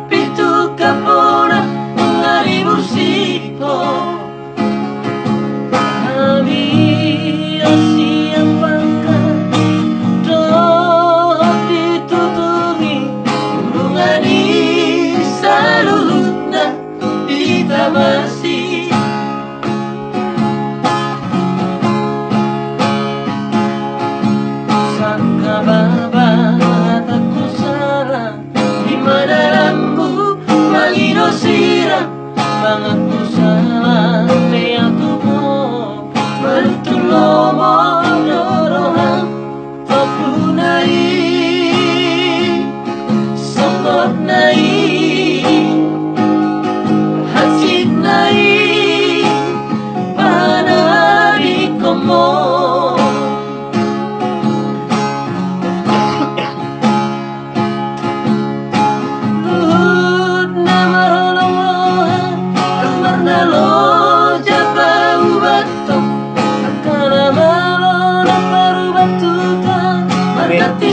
pitu kapona ngari musiko kami siang pangkat do ditutungi urungani salutna ditamasi sangka baba takku salah di mana lambu mangino sirah bangatku salah aku mau bertulomo dorohang tapunai sokot nai hasit nai panari komo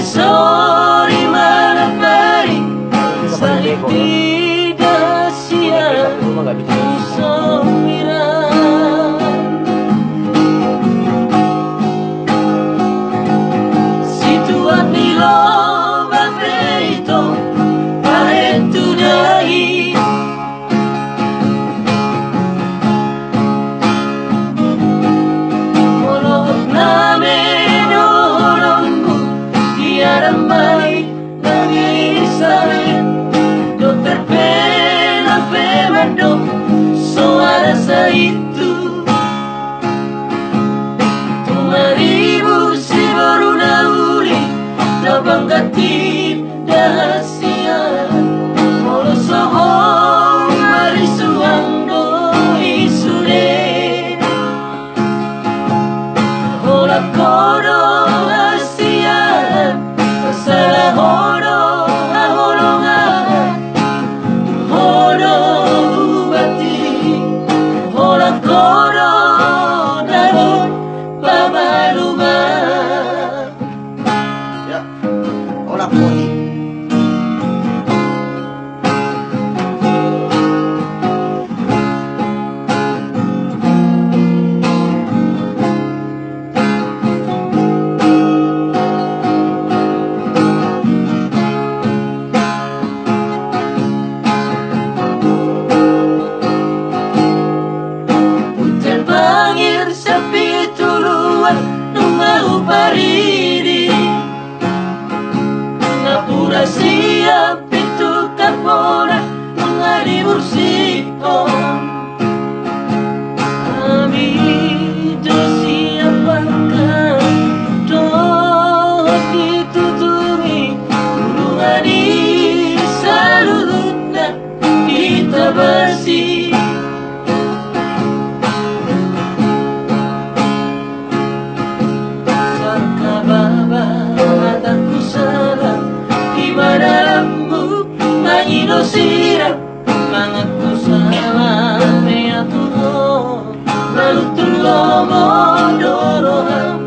sorry mana bari sakit tidak siap somiran situat di loba feito parentu dahi molot name Ramai nangisain dokter pena femando suara itu tumaribu si baru nauli dabang gatip dahasia molo sohong mari suando isure hola kodo salah horo ahorongan horo bati hola koro darun babaluma ya hola koni pariri ngapura siap itu kapora mengari bersiko kami siap bangkan do ditutungi urungani salutna kita bersih mataku salah di mana lambu mangino sirap mangatku salah aku lalu tulomo dorohang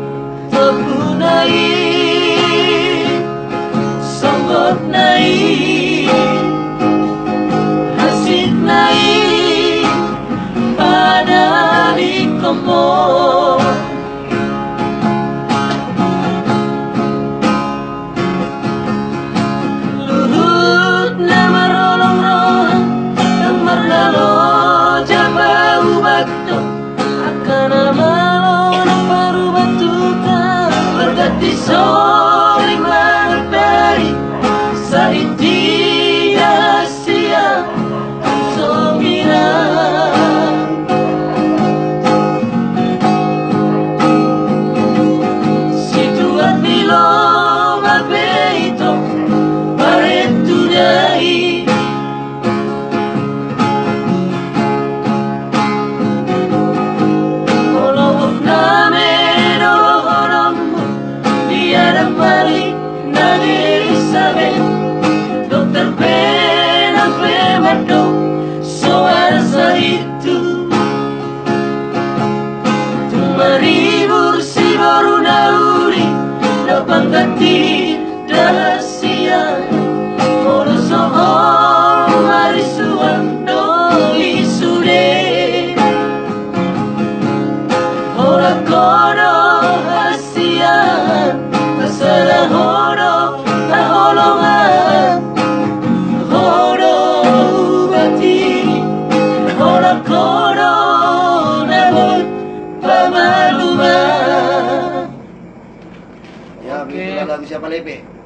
tapunai songgot nai hasit nai padari komo sorry mana bari sakit tidak siap somiran situat di loba beito parentu dahi molot name Mari nagiri sabe dokter pena femando suara itu tumaribu si baru nauri dapat ganti rahasia molo sohong kodo hasian Masalah hodo holongan Hodo bati Hodo kodo namun pamaluman. Ya, begitu lagu siapa Lepe?